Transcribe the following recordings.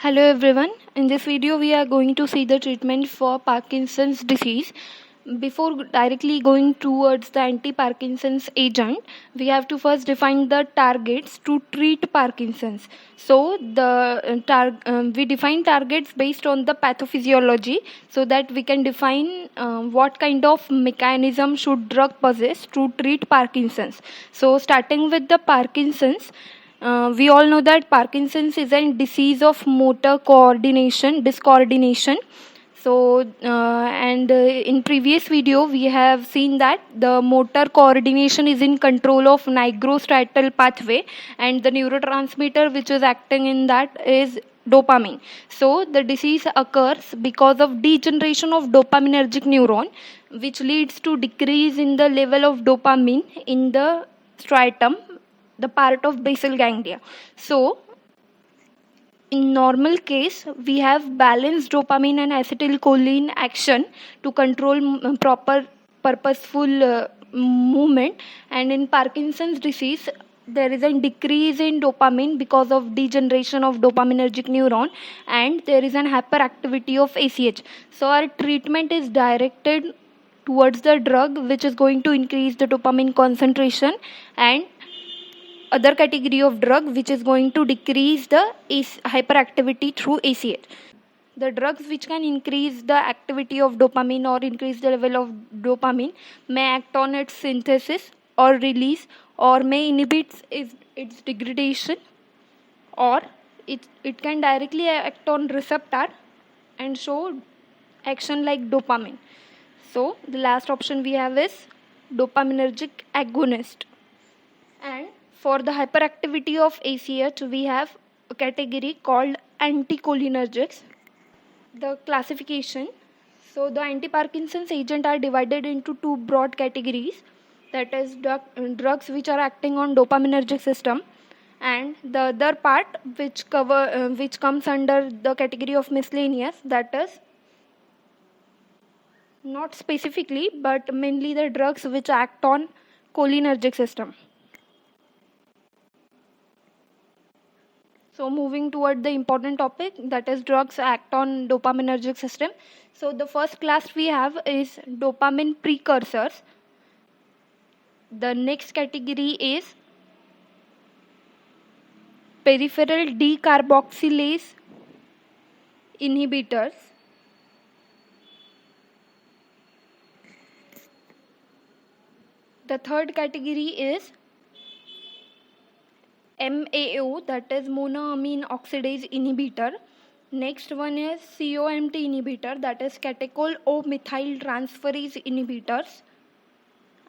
Hello everyone. In this video we are going to see the treatment for Parkinson's disease. Before directly going towards the anti-Parkinson's agent, we have to first define the targets to treat Parkinson's. So we define targets based on the pathophysiology so that we can define what kind of mechanism should drug possess to treat Parkinson's. So starting with the Parkinson's, we all know that Parkinson's is a disease of motor discoordination. So, in previous video, we have seen that the motor coordination is in control of nigrostriatal pathway, and the neurotransmitter which is acting in that is dopamine. So, the disease occurs because of degeneration of dopaminergic neuron, which leads to decrease in the level of dopamine in the striatum, the part of basal ganglia. So in normal case we have balanced dopamine and acetylcholine action to control proper purposeful movement, and in Parkinson's disease there is a decrease in dopamine because of degeneration of dopaminergic neuron, and there is an hyperactivity of ACH. So our treatment is directed towards the drug which is going to increase the dopamine concentration, and other category of drug which is going to decrease the hyperactivity through ACH. The drugs which can increase the activity of dopamine or increase the level of dopamine may act on its synthesis or release, or may inhibit its degradation, or it can directly act on receptor and show action like dopamine. So the last option we have is dopaminergic agonist. And for the hyperactivity of ACH, we have a category called anticholinergics. The classification. So the antiparkinson's agents are divided into two broad categories, that is drugs which are acting on dopaminergic system, and the other part which comes under the category of miscellaneous, that is not specifically but mainly the drugs which act on cholinergic system. So moving toward the important topic, that is drugs act on dopaminergic system. So the first class we have is dopamine precursors. The next category is peripheral decarboxylase inhibitors. The third category is MAO, that is monoamine oxidase inhibitor. Next one is COMT inhibitor, that is catechol O methyl transferase inhibitors.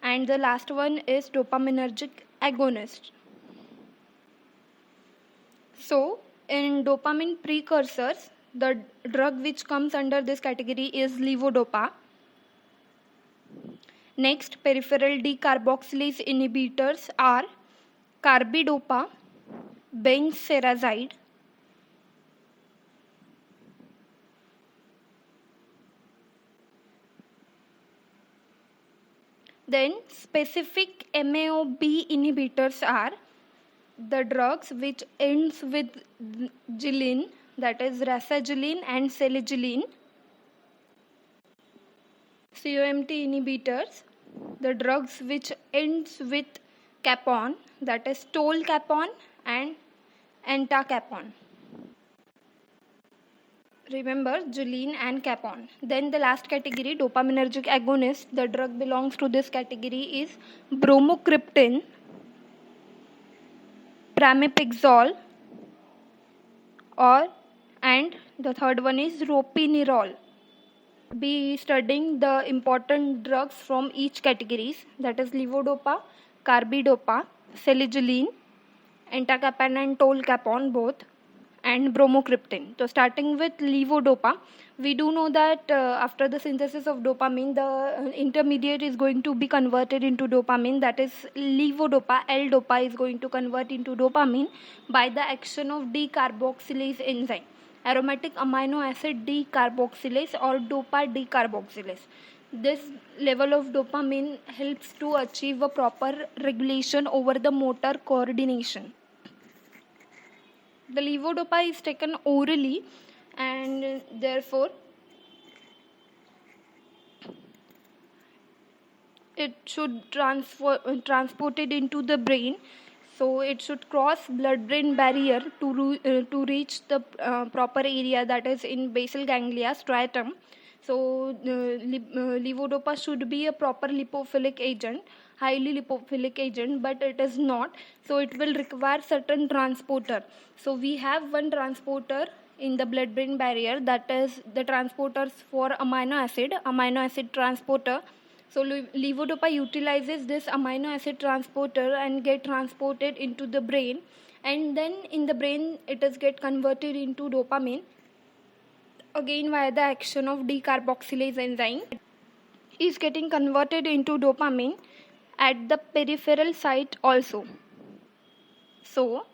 And the last one is dopaminergic agonist. So in dopamine precursors, the drug which comes under this category is Levodopa. Next, peripheral decarboxylase inhibitors are carbidopa, benzerazide, then specific MAO-B inhibitors are the drugs which ends with gilline, that is rasagiline and selegiline. COMT inhibitors, the drugs which ends with capon, that is tolcapon and entacapon. Remember gilline and capon. Then the last category, dopaminergic agonist, the drug belongs to this category is bromocriptine, pramipixole, and the third one is ropinirole. Be studying the important drugs from each categories, that is levodopa, carbidopa, selegiline, entacapon and tolcapon both, and bromocriptine. So starting with levodopa, we do know that after the synthesis of dopamine, the intermediate is going to be converted into dopamine, that is levodopa, L-dopa is going to convert into dopamine by the action of decarboxylase enzyme, aromatic amino acid decarboxylase or dopa decarboxylase. This level of dopamine helps to achieve a proper regulation over the motor coordination. The levodopa is taken orally, and therefore it should transported into the brain. So it should cross blood-brain barrier to reach the proper area, that is in basal ganglia striatum. So levodopa should be a proper lipophilic agent, highly lipophilic agent, but it is not. So it will require certain transporter. So we have one transporter in the blood-brain barrier, that is the transporters for amino acid transporter. So levodopa utilizes this amino acid transporter and get transported into the brain, and then in the brain it is get converted into dopamine again via the action of decarboxylase enzyme. Is getting converted into dopamine at the peripheral site also. So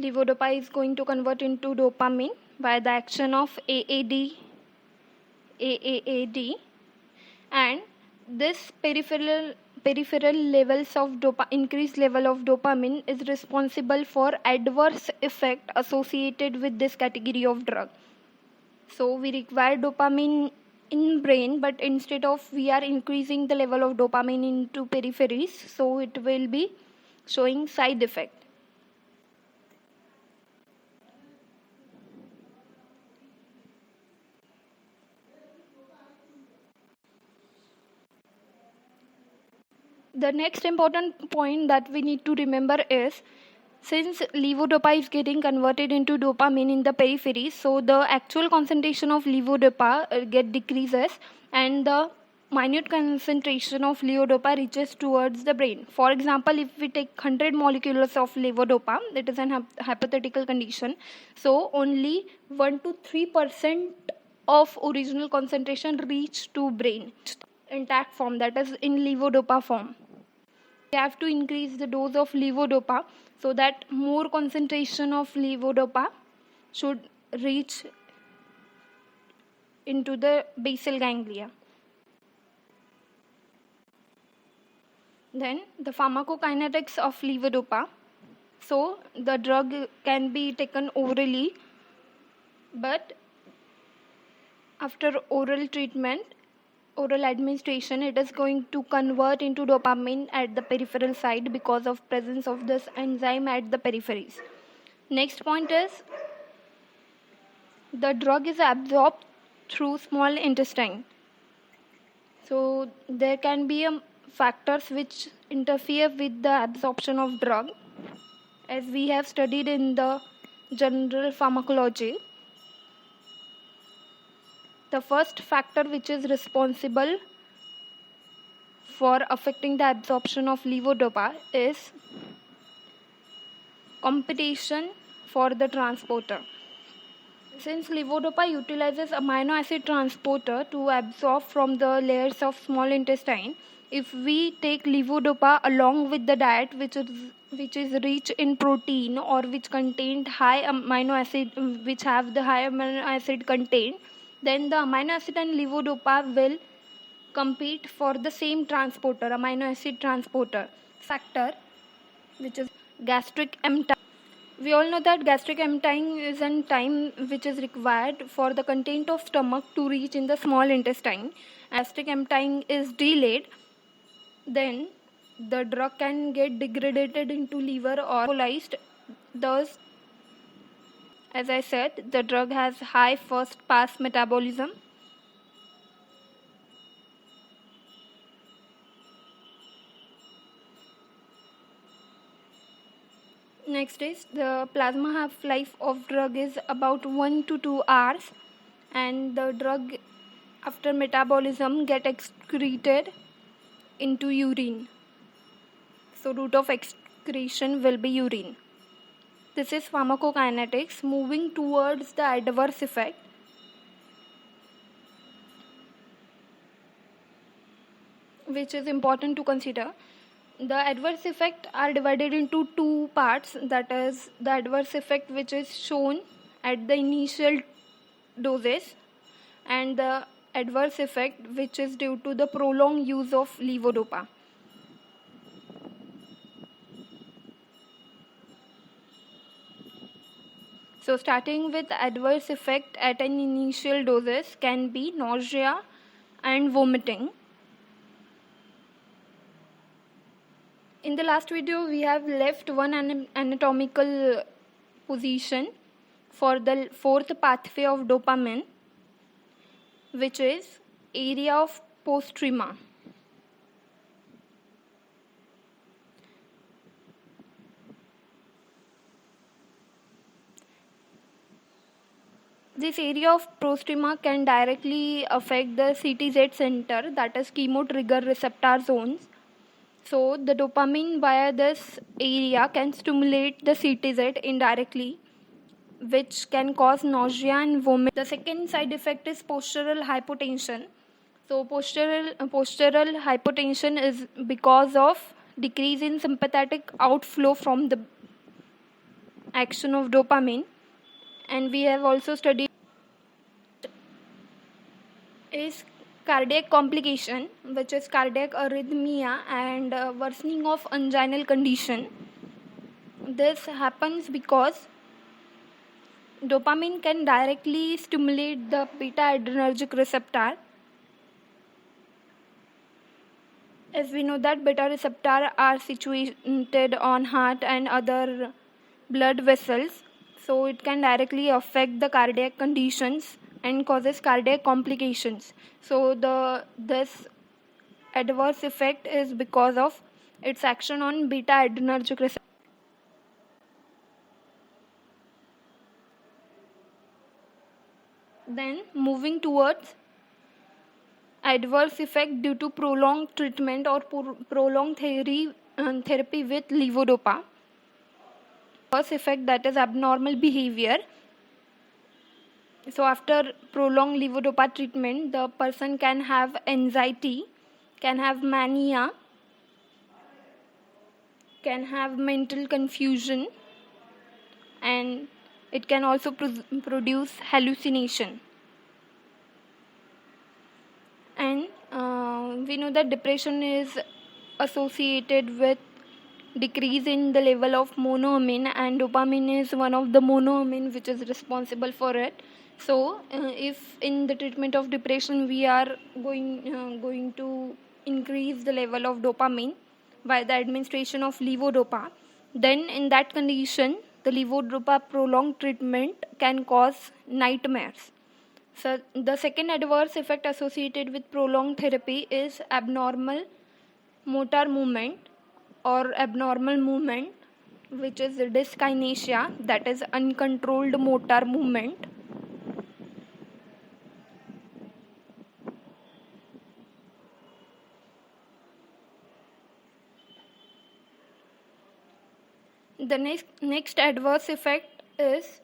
levodopa is going to convert into dopamine by the action of AAD, and this peripheral levels of increased level of dopamine is responsible for adverse effect associated with this category of drug. So we require dopamine in brain, but instead of we are increasing the level of dopamine into peripheries, so it will be showing side effect. The next important point that we need to remember is, since levodopa is getting converted into dopamine in the periphery, so the actual concentration of levodopa get decreases, and the minute concentration of levodopa reaches towards the brain. For example, if we take 100 molecules of levodopa, it is an hypothetical condition, so only 1 to 3% of original concentration reach to brain intact form, that is in levodopa form. We have to increase the dose of levodopa so that more concentration of levodopa should reach into the basal ganglia. Then the pharmacokinetics of levodopa. So the drug can be taken orally, but after oral treatment, oral administration, it is going to convert into dopamine at the peripheral side because of presence of this enzyme at the peripheries. Next point is, the drug is absorbed through small intestine. So there can be factors which interfere with the absorption of drug, as we have studied in the general pharmacology. The first factor which is responsible for affecting the absorption of levodopa is competition for the transporter. Since levodopa utilizes amino acid transporter to absorb from the layers of small intestine, if we take levodopa along with the diet which is rich in protein or which contained high amino acid, which have the high amino acid content, then the amino acid and levodopa will compete for the same transporter, amino acid transporter factor, which is gastric emptying. We all know that gastric emptying is a time which is required for the content of stomach to reach in the small intestine. Gastric emptying is delayed, then the drug can get degraded into liver or metabolized. Thus, as I said, the drug has high first pass metabolism. Next is, the plasma half-life of drug is about 1 to 2 hours, and the drug after metabolism get excreted into urine. So route of excretion will be urine. This is pharmacokinetics. Moving towards the adverse effect, which is important to consider. The adverse effects are divided into two parts, that is the adverse effect which is shown at the initial doses, and the adverse effect which is due to the prolonged use of levodopa. So starting with adverse effect at an initial doses can be nausea and vomiting. In the last video, we have left one anatomical position for the fourth pathway of dopamine, which is area of postrema. This area of postrema can directly affect the CTZ center, that is chemotrigger receptor zones. So the dopamine via this area can stimulate the CTZ indirectly, which can cause nausea and vomit. The second side effect is postural hypotension. So postural hypotension is because of decrease in sympathetic outflow from the action of dopamine. And we have also studied is cardiac complication, which is cardiac arrhythmia and worsening of anginal condition. This happens because dopamine can directly stimulate the beta-adrenergic receptor. As we know that beta receptor are situated on heart and other blood vessels, so it can directly affect the cardiac conditions and causes cardiac complications. So this adverse effect is because of its action on beta-adrenergic receptor. Then moving towards adverse effect due to prolonged treatment or prolonged therapy with levodopa. Adverse effect, that is abnormal behavior. So after prolonged levodopa treatment, the person can have anxiety, can have mania, can have mental confusion, and it can also produce hallucination. And we know that depression is associated with decrease in the level of monoamine, and dopamine is one of the monoamine which is responsible for it. So if in the treatment of depression we are going to increase the level of dopamine by the administration of levodopa, then in that condition the levodopa prolonged treatment can cause nightmares. So the second adverse effect associated with prolonged therapy is abnormal motor movement or abnormal movement, which is dyskinesia, that is uncontrolled motor movement. The next adverse effect is,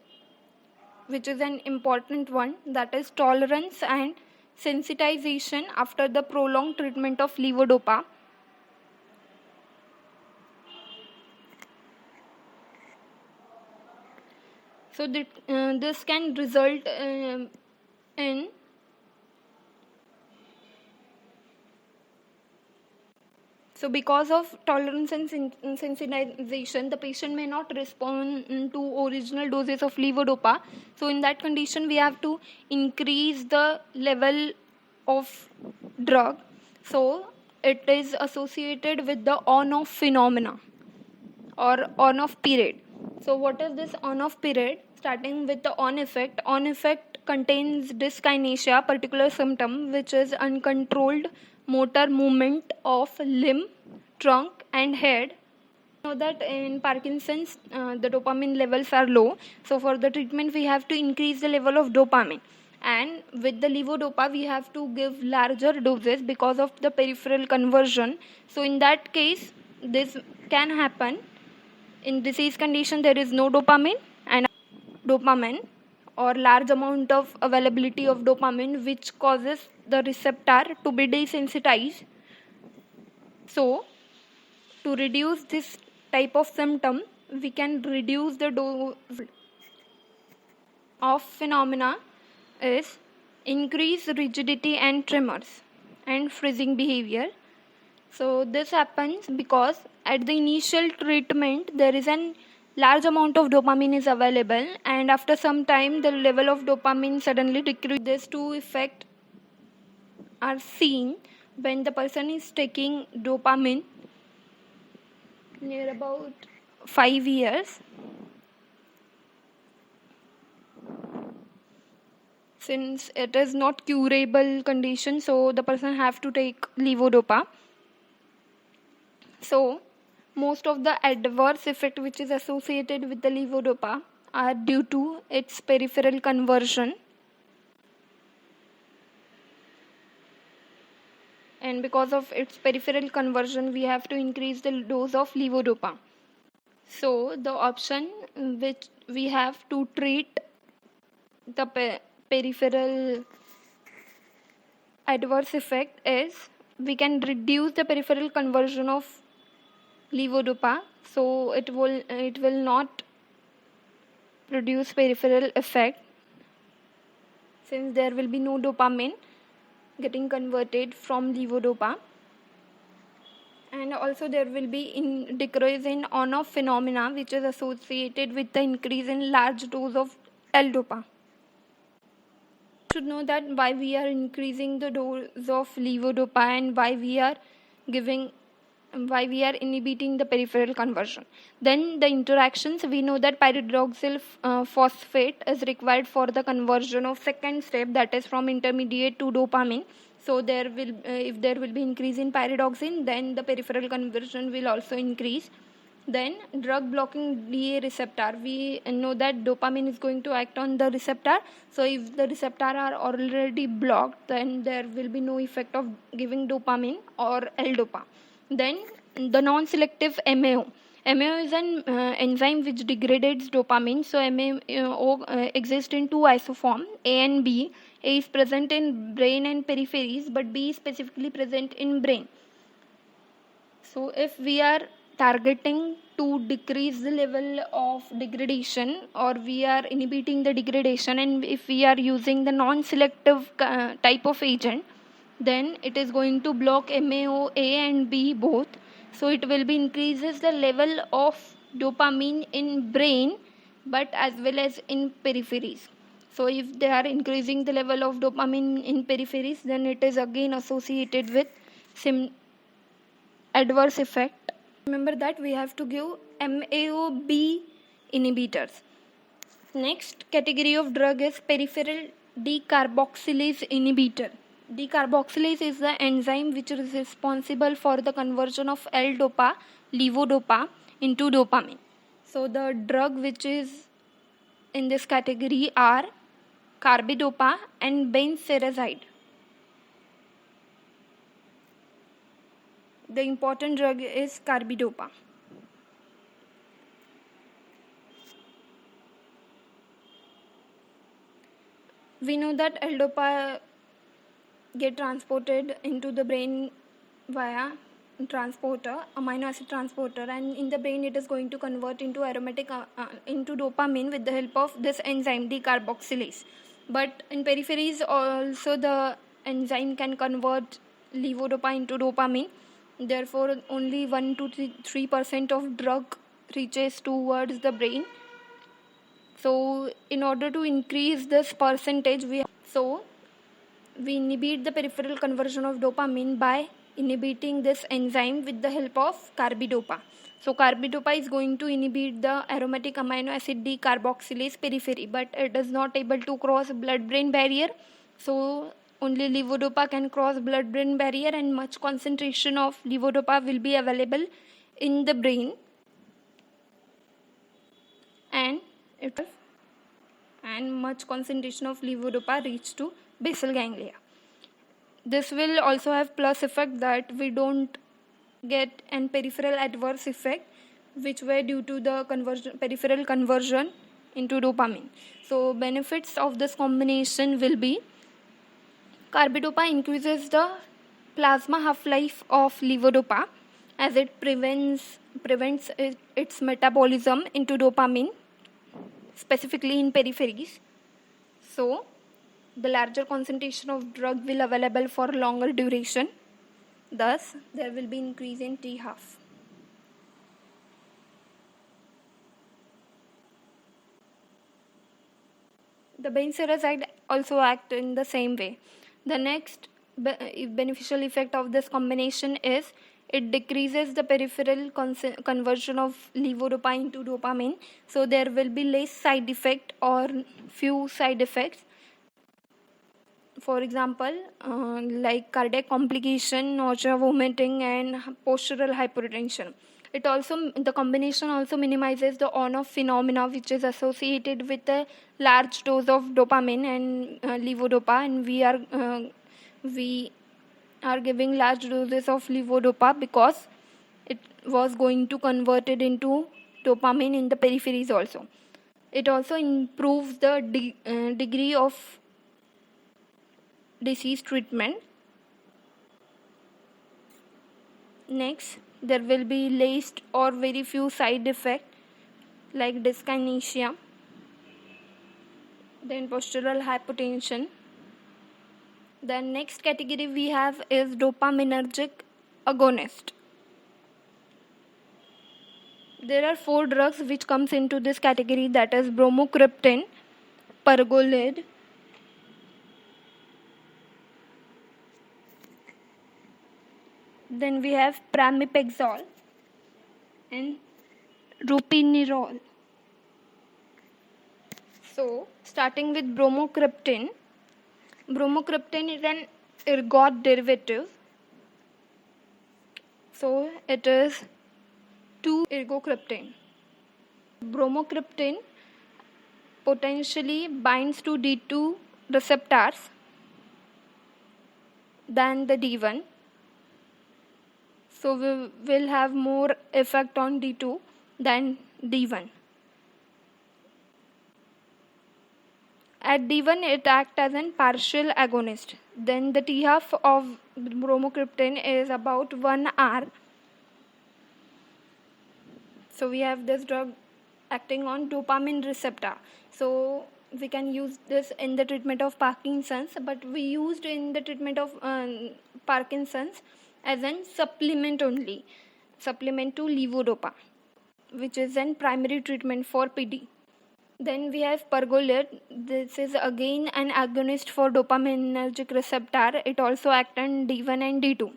which is an important one, that is tolerance and sensitization after the prolonged treatment of levodopa. So this can result in So because of tolerance and sensitization, the patient may not respond to original doses of levodopa. So in that condition, we have to increase the level of drug. So it is associated with the on-off phenomena or on-off period. So what is this on-off period? Starting with the on effect. On effect contains dyskinesia, particular symptom, which is uncontrolled motor movement of limb, trunk and head. Know that in Parkinson's the dopamine levels are low, so for the treatment we have to increase the level of dopamine, and with the levodopa we have to give larger doses because of the peripheral conversion. So in that case this can happen. In disease condition there is no dopamine and dopamine or large amount of availability of dopamine, which causes the receptor to be desensitized. So to reduce this type of symptom, we can reduce the dose of phenomena is increased rigidity and tremors and freezing behavior. So this happens because at the initial treatment there is an large amount of dopamine is available, and after some time the level of dopamine suddenly decreases. These two effects are seen when the person is taking dopamine near about 5 years. Since it is not curable condition, so the person have to take levodopa. So most of the adverse effect which is associated with the levodopa are due to its peripheral conversion, and because of its peripheral conversion we have to increase the dose of levodopa. So the option which we have to treat the peripheral adverse effect is we can reduce the peripheral conversion of levodopa, so it will not produce peripheral effect, since there will be no dopamine getting converted from levodopa. And also there will be decrease in on-off phenomena which is associated with the increase in large dose of L-dopa. Should know that why we are increasing the dose of levodopa and why we are inhibiting the peripheral conversion. Then the interactions, we know that pyridoxal phosphate is required for the conversion of second step, that is from intermediate to dopamine. So there will if there will be increase in pyridoxine, then the peripheral conversion will also increase. Then drug blocking DA receptor, we know that dopamine is going to act on the receptor, so if the receptor are already blocked, then there will be no effect of giving dopamine or L-dopa. Then the non-selective MAO. MAO is an enzyme which degrades dopamine. So MAO exists in two isoforms, A and B. A is present in brain and peripheries, but B is specifically present in brain. So if we are targeting to decrease the level of degradation, or we are inhibiting the degradation, and if we are using the non-selective type of agent, then it is going to block MAO A and B both. So it will be increases the level of dopamine in brain, but as well as in peripheries. So if they are increasing the level of dopamine in peripheries, then it is again associated with adverse effect. Remember that we have to give MAO-B inhibitors. Next category of drug is peripheral decarboxylase inhibitor. Decarboxylase is the enzyme which is responsible for the conversion of L-dopa, levodopa into dopamine. So the drug which is in this category are carbidopa and benserazide. The important drug is carbidopa. We know that L-dopa get transported into the brain via transporter, amino acid transporter, and in the brain it is going to convert into aromatic into dopamine with the help of this enzyme decarboxylase. But in peripheries also the enzyme can convert levodopa into dopamine. Therefore only 1 to 3% of drug reaches towards the brain. So in order to increase this percentage, we inhibit the peripheral conversion of dopamine by inhibiting this enzyme with the help of carbidopa. So carbidopa is going to inhibit the aromatic amino acid decarboxylase periphery, but it is not able to cross blood-brain barrier. So only levodopa can cross blood-brain barrier, and much concentration of levodopa will be available in the brain, and much concentration of levodopa reach to basal ganglia. This will also have plus effect that we don't get an peripheral adverse effect which were due to the peripheral conversion into dopamine. So benefits of this combination will be carbidopa increases the plasma half-life of levodopa as it prevents its metabolism into dopamine, specifically in peripheries. So the larger concentration of drug will available for longer duration. Thus, there will be increase in T half. The benseroside also act in the same way. The next beneficial effect of this combination is it decreases the peripheral conversion of levodopa into dopamine, so there will be less side effect or few side effects. For example, like cardiac complication, nausea, vomiting, and postural hypertension. The combination also minimizes the on-off phenomena which is associated with a large dose of dopamine and levodopa, and we are giving large doses of levodopa because it was going to convert it into dopamine in the peripheries also. It also improves the degree of disease treatment. Next, there will be least or very few side effects like dyskinesia, then postural hypertension. The next category we have is dopaminergic agonist. There are 4 drugs which comes into this category, that is bromocriptine, pergolide, then we have pramipexole and ropinirole. So, starting with bromocriptine. Bromocriptine is an ergot derivative. So, it is 2-ergocriptine. Bromocriptine potentially binds to D2 receptors than the D1. So we will have more effect on D2 than D1. At D1, it acts as a partial agonist. Then the T-half of bromocriptine is about 1 hour. So we have this drug acting on dopamine receptor. So we can use this in the treatment of Parkinson's, but we used in the treatment of Parkinson's as a supplement only, supplement to levodopa, which is a primary treatment for PD. Then we have pergolide. This is again an agonist for dopaminergic receptor. It also acts on D1 and D2.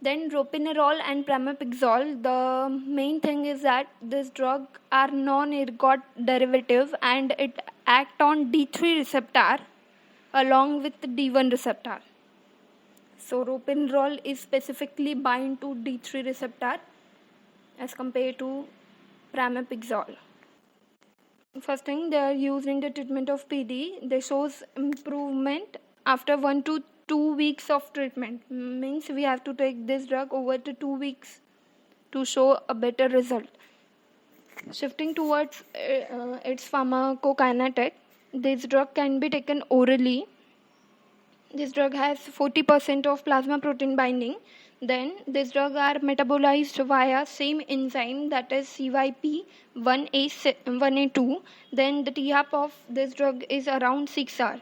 Then ropinirole and pramipexole. The main thing is that this drug are non-ergot derivative and it act on D3 receptor along with the D1 receptor. So ropinirole is specifically bind to D3 receptor as compared to pramipexole. First thing, they are used in the treatment of PD. They shows improvement after 1 to 2 weeks of treatment. Means we have to take this drug over to 2 weeks to show a better result. Shifting towards its pharmacokinetics, this drug can be taken orally. This drug has 40% of plasma protein binding. Then this drug are metabolized via same enzyme, that is CYP1A2. Then the T-half of this drug is around 6 hours.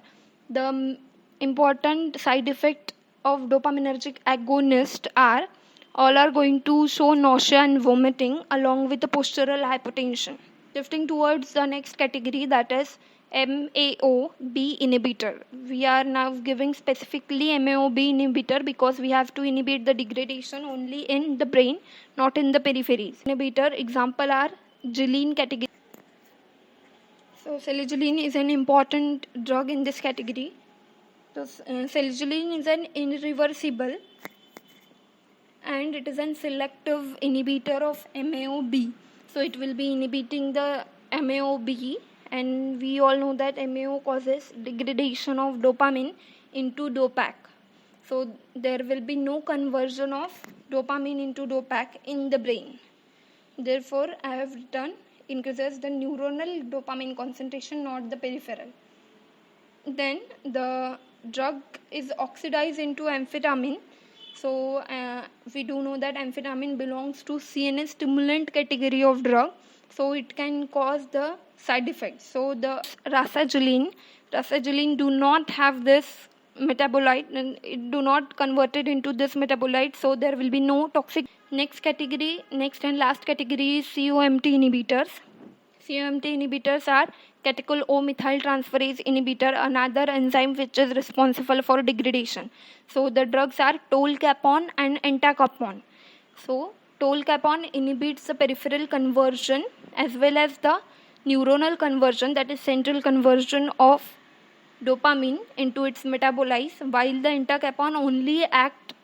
The important side effect of dopaminergic agonists are all are going to show nausea and vomiting along with the postural hypertension. Shifting towards the next category, that is MAO-B inhibitor. We are now giving specifically MAO-B inhibitor because we have to inhibit the degradation only in the brain, not in the peripheries. Inhibitor example are Selegiline category. So Selegiline is an important drug in this category. So Selegiline is an irreversible and it is a selective inhibitor of MAO-B. So it will be inhibiting the MAO-B, and we all know that MAO causes degradation of dopamine into dopac. So there will be no conversion of dopamine into dopac in the brain. Therefore, I have written increases the neuronal dopamine concentration, not the peripheral. Then the drug is oxidized into amphetamine. So we do know that amphetamine belongs to CNS stimulant category of drug. So it can cause the side effects. So the rasagiline do not have this metabolite and it do not convert it into this metabolite. So there will be no toxic. Next and last category is COMT inhibitors. COMT inhibitors are catechol O-methyl transferase inhibitor, another enzyme which is responsible for degradation. So the drugs are tolcapone and entacapone. So tolcapone inhibits the peripheral conversion as well as the neuronal conversion, that is central conversion of dopamine into its metabolites, while the entacapone only act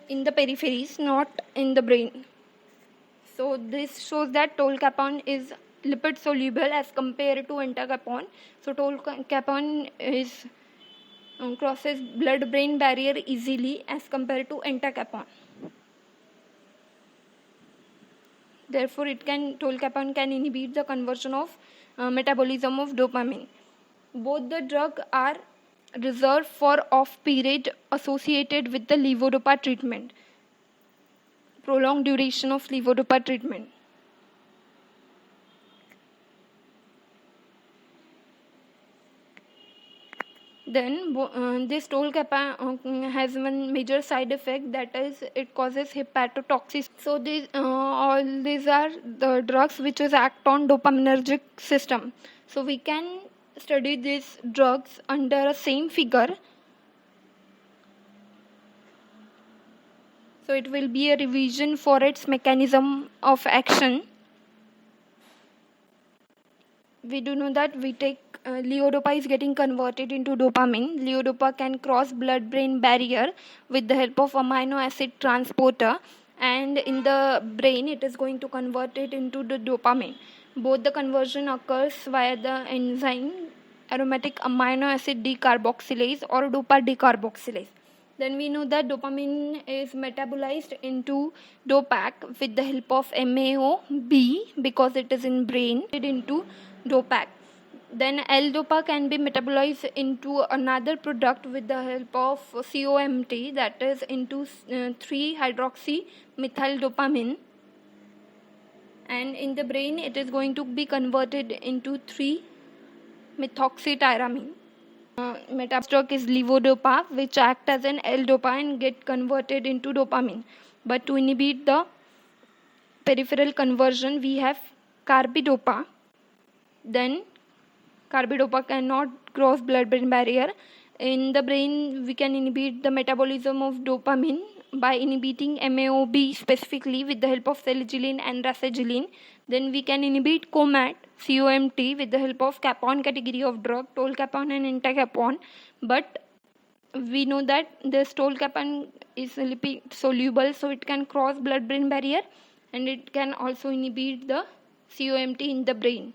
in the peripheries, not in the brain. So this shows that tolcapone is lipid soluble as compared to entacapone. So tolcapone is crosses blood-brain barrier easily as compared to entacapone. Therefore, tolcapone can inhibit the conversion of metabolism of dopamine. Both the drugs are reserved for off-period associated with the levodopa treatment, prolonged duration of levodopa treatment. Then this tolcapone has one major side effect, that is it causes hepatotoxicity. So all these are the drugs which act on dopaminergic system. So we can study these drugs under a same figure. So it will be a revision for its mechanism of action. We do know that levodopa is getting converted into dopamine. Levodopa can cross blood-brain barrier with the help of amino acid transporter, and in the brain it is going to convert it into the dopamine. Both the conversion occurs via the enzyme aromatic amino acid decarboxylase or dopa decarboxylase. Then we know that dopamine is metabolized into dopac with the help of MAO-B because it is in brain into dopac. Then L-dopa can be metabolized into another product with the help of COMT, that is into 3-hydroxymethyldopamine, and in the brain it is going to be converted into 3-methoxytyramine. Metabolized drug is levodopa, which act as an L-dopa and get converted into dopamine. But to inhibit the peripheral conversion, we have carbidopa. Then carbidopa cannot cross blood-brain barrier. In the brain, we can inhibit the metabolism of dopamine by inhibiting MAO-B specifically with the help of Selegiline and Rasagiline. Then we can inhibit COMT with the help of capone category of drug, tolcapone and entacapone. But we know that this tolcapone is lipid soluble, so it can cross blood-brain barrier and it can also inhibit the COMT in the brain.